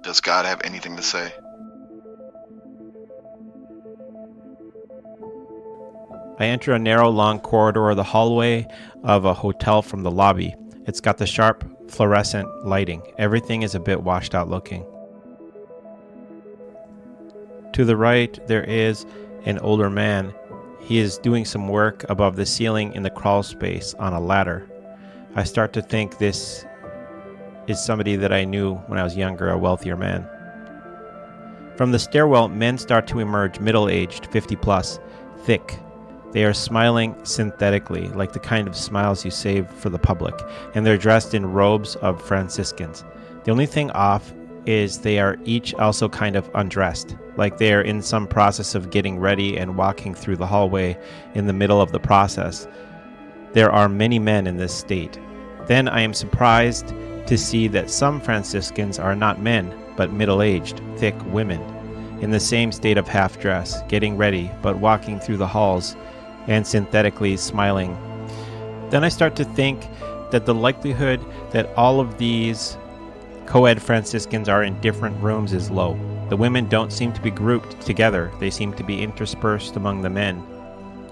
Does God have anything to say? I enter a narrow, long corridor, the hallway of a hotel from the lobby. It's got the sharp, fluorescent lighting. Everything is a bit washed out looking. To the right, there is an older man. He is doing some work above the ceiling in the crawl space on a ladder. I start to think this is somebody that I knew when I was younger, a wealthier man. From the stairwell, men start to emerge, middle-aged, 50 plus, thick. They are smiling synthetically, like the kind of smiles you save for the public, and they're dressed in robes of Franciscans. The only thing off is they are each also kind of undressed, like they are in some process of getting ready and walking through the hallway in the middle of the process. There are many men in this state. Then I am surprised to see that some Franciscans are not men, but middle-aged, thick women, in the same state of half-dress, getting ready, but walking through the halls and synthetically smiling. Then I start to think that the likelihood that all of these co-ed Franciscans are in different rooms is low. The women don't seem to be grouped together. They seem to be interspersed among the men.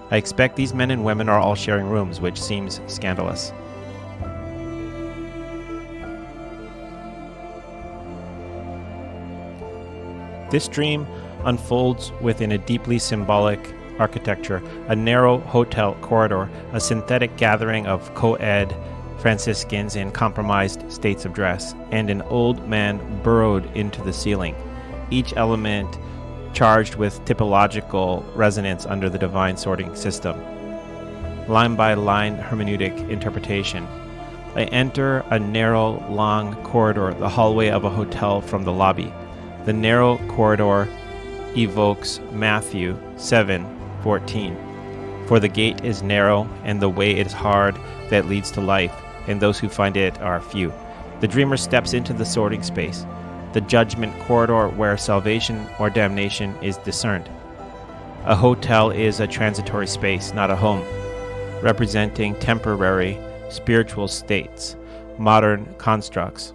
I expect these men and women are all sharing rooms, which seems scandalous. This dream unfolds within a deeply symbolic architecture, a narrow hotel corridor, a synthetic gathering of co-ed Franciscans in compromised states of dress, and an old man burrowed into the ceiling, each element charged with typological resonance under the divine sorting system. Line-by-line hermeneutic interpretation. I enter a narrow, long corridor, the hallway of a hotel from the lobby. The narrow corridor evokes Matthew 7:14. For the gate is narrow, and the way is hard that leads to life, and those who find it are few. The dreamer steps into the sorting space, the judgment corridor where salvation or damnation is discerned. A hotel is a transitory space, not a home, representing temporary spiritual states, modern constructs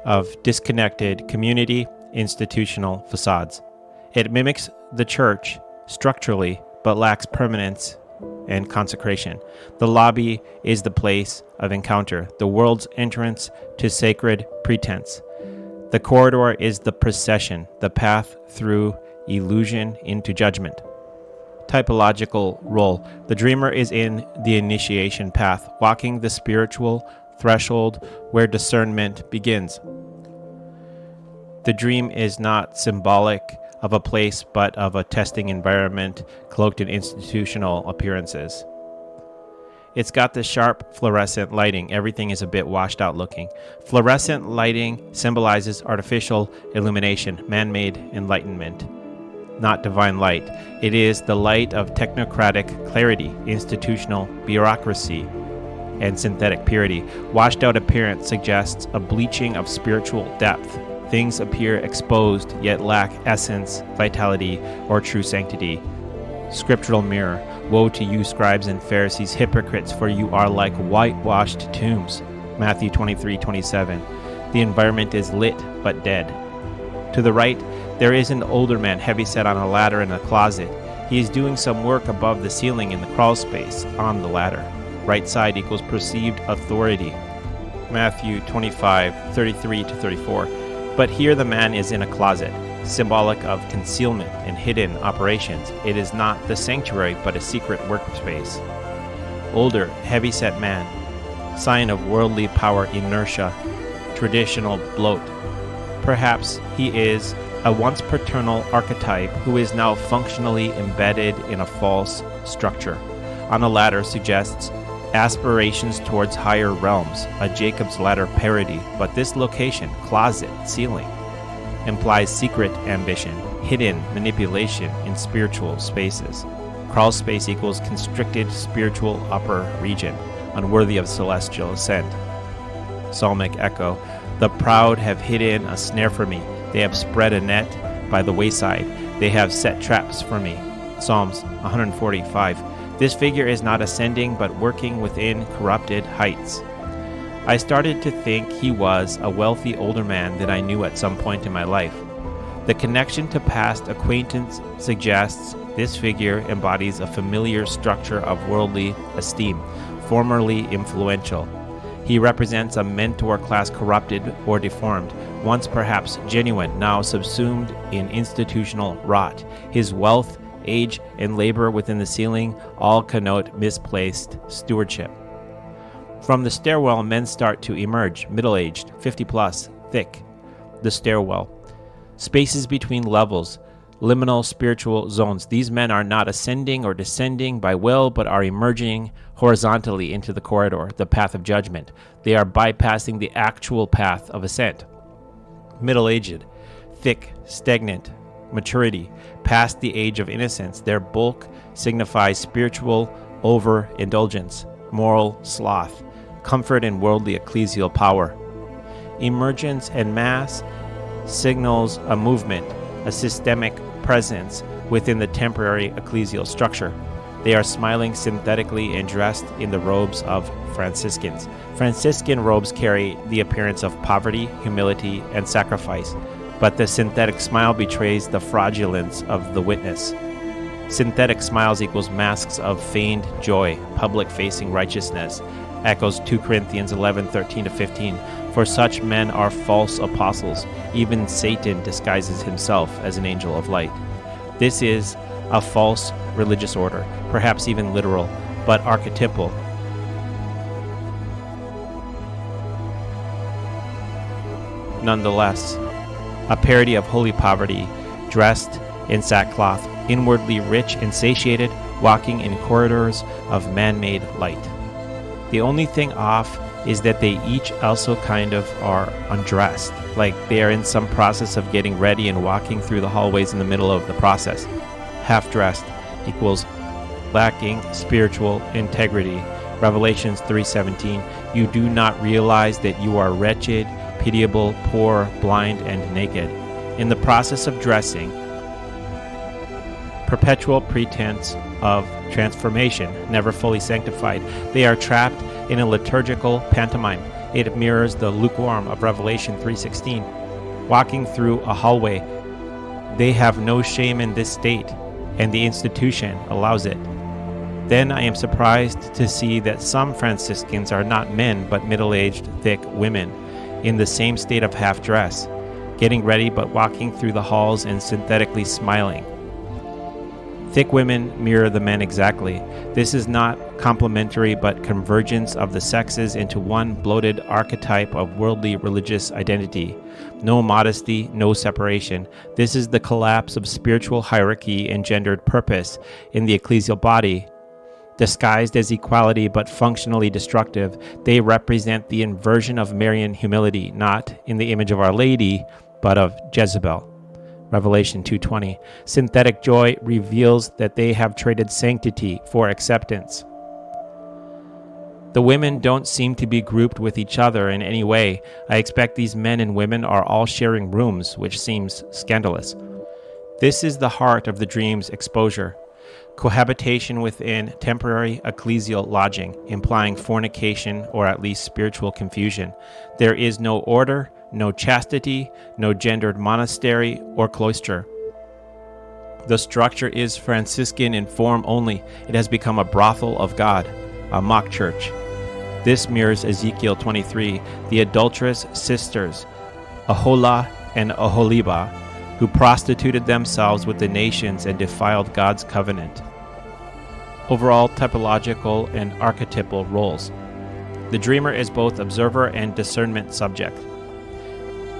of disconnected community institutional facades. It mimics the church structurally, but lacks permanence and consecration. The lobby is the place of encounter, the world's entrance to sacred pretense. The corridor is the procession, the path through illusion into judgment. Typological role. The dreamer is in the initiation path, walking the spiritual threshold where discernment begins. The dream is not symbolic of a place, but of a testing environment cloaked in institutional appearances. It's got the sharp fluorescent lighting. Everything is a bit washed out looking. Fluorescent lighting symbolizes artificial illumination, man-made enlightenment, not divine light. It is the light of technocratic clarity, institutional bureaucracy, and synthetic purity. Washed out appearance suggests a bleaching of spiritual depth. Things appear exposed, yet lack essence, vitality, or true sanctity. Scriptural mirror. Woe to you, scribes and Pharisees, hypocrites, for you are like whitewashed tombs. Matthew 23:27. The environment is lit, but dead. To the right, there is an older man, heavyset on a ladder in a closet. He is doing some work above the ceiling in the crawl space on the ladder. Right side equals perceived authority. Matthew 25:33-34. But here the man is in a closet, symbolic of concealment and hidden operations. It is not the sanctuary, but a secret workspace. Older, heavy-set man, sign of worldly power, inertia, traditional bloat. Perhaps he is a once paternal archetype who is now functionally embedded in a false structure. On a ladder suggests aspirations towards higher realms, a Jacob's Ladder parody, but this location, closet, ceiling, implies secret ambition, hidden manipulation in spiritual spaces. Crawl space equals constricted spiritual upper region, unworthy of celestial ascent. Psalmic echo. The proud have hidden a snare for me. They have spread a net by the wayside. They have set traps for me. Psalms 145. This figure is not ascending, but working within corrupted heights. I started to think he was a wealthy older man that I knew at some point in my life. The connection to past acquaintance suggests this figure embodies a familiar structure of worldly esteem, formerly influential. He represents a mentor class corrupted or deformed, once perhaps genuine, now subsumed in institutional rot. His wealth, age, and labor within the ceiling all connote misplaced stewardship. From the stairwell, men start to emerge, middle-aged, 50 plus, thick. The stairwell. Spaces between levels, liminal spiritual zones. These men are not ascending or descending by will, but are emerging horizontally into the corridor, the path of judgment. They are bypassing the actual path of ascent. Middle-aged, thick, stagnant, maturity, past the age of innocence. Their bulk signifies spiritual overindulgence, moral sloth, comfort in worldly ecclesial power. Emergence and mass signals a movement, a systemic presence within the temporary ecclesial structure. They are smiling synthetically and dressed in the robes of Franciscans. Franciscan robes carry the appearance of poverty, humility, and sacrifice, but the synthetic smile betrays the fraudulence of the witness. Synthetic smiles equals masks of feigned joy, public-facing righteousness. Echoes 2 Corinthians 11:13-15. For such men are false apostles. Even Satan disguises himself as an angel of light. This is a false religious order, perhaps even literal, but archetypal. Nonetheless, a parody of holy poverty, dressed in sackcloth, inwardly rich and satiated, walking in corridors of man-made light. The only thing off is that they each also kind of are undressed, like they are in some process of getting ready and walking through the hallways in the middle of the process. Half-dressed equals lacking spiritual integrity. Revelations 3:17, you do not realize that you are wretched, pitiable, poor, blind, and naked. In the process of dressing, perpetual pretense of transformation, never fully sanctified. They are trapped in a liturgical pantomime. It mirrors the lukewarm of Revelation 3:16. Walking through a hallway, they have no shame in this state, and the institution allows it. Then I am surprised to see that some Franciscans are not men, but middle-aged, thick women, in the same state of half-dress, getting ready but walking through the halls and synthetically smiling. Thick women mirror the men exactly. This is not complementary but convergence of the sexes into one bloated archetype of worldly religious identity. No modesty, no separation. This is the collapse of spiritual hierarchy and gendered purpose in the ecclesial body. Disguised as equality but functionally destructive, they represent the inversion of Marian humility, not in the image of Our Lady, but of Jezebel. Revelation 2:20. Synthetic joy reveals that they have traded sanctity for acceptance. The women don't seem to be grouped with each other in any way. I expect these men and women are all sharing rooms, which seems scandalous. This is the heart of the dream's exposure. Cohabitation within temporary ecclesial lodging, implying fornication or at least spiritual confusion. There is no order, no chastity, no gendered monastery or cloister. The structure is Franciscan in form only. It has become a brothel of God, a mock church. This mirrors Ezekiel 23, the adulterous sisters, Aholah and Oholiba, who prostituted themselves with the nations and defiled God's covenant. Overall typological and archetypal roles. The dreamer is both observer and discernment subject.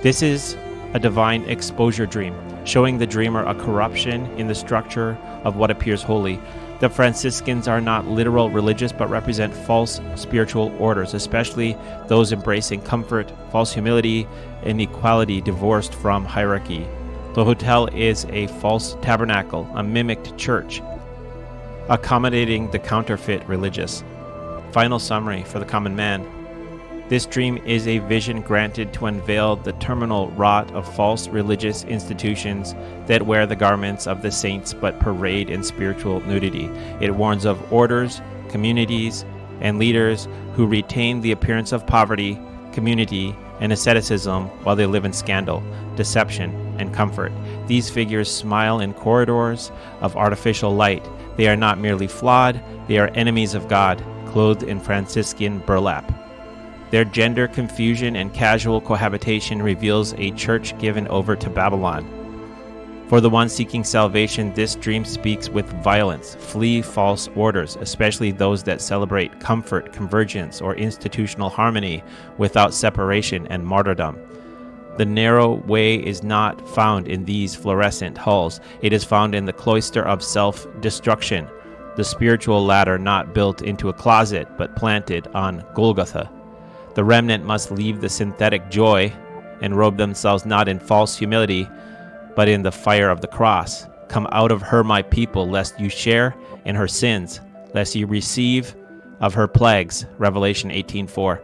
This is a divine exposure dream, showing the dreamer a corruption in the structure of what appears holy. The Franciscans are not literal religious, but represent false spiritual orders, especially those embracing comfort, false humility, and equality divorced from hierarchy. The hotel is a false tabernacle, a mimicked church, accommodating the counterfeit religious. Final summary for the common man. This dream is a vision granted to unveil the terminal rot of false religious institutions that wear the garments of the saints but parade in spiritual nudity. It warns of orders, communities, and leaders who retain the appearance of poverty, community, and asceticism while they live in scandal, deception, and comfort. These figures smile in corridors of artificial light. They are not merely flawed, they are enemies of God, clothed in Franciscan burlap. Their gender confusion and casual cohabitation reveals a church given over to Babylon. For the one seeking salvation, this dream speaks with violence. Flee false orders, especially those that celebrate comfort, convergence, or institutional harmony without separation and martyrdom. The narrow way is not found in these fluorescent halls. It is found in the cloister of self-destruction, the spiritual ladder not built into a closet but planted on Golgotha. The remnant must leave the synthetic joy and robe themselves not in false humility, but in the fire of the cross. Come out of her, my people, lest you share in her sins, lest you receive of her plagues. Revelation 18:4.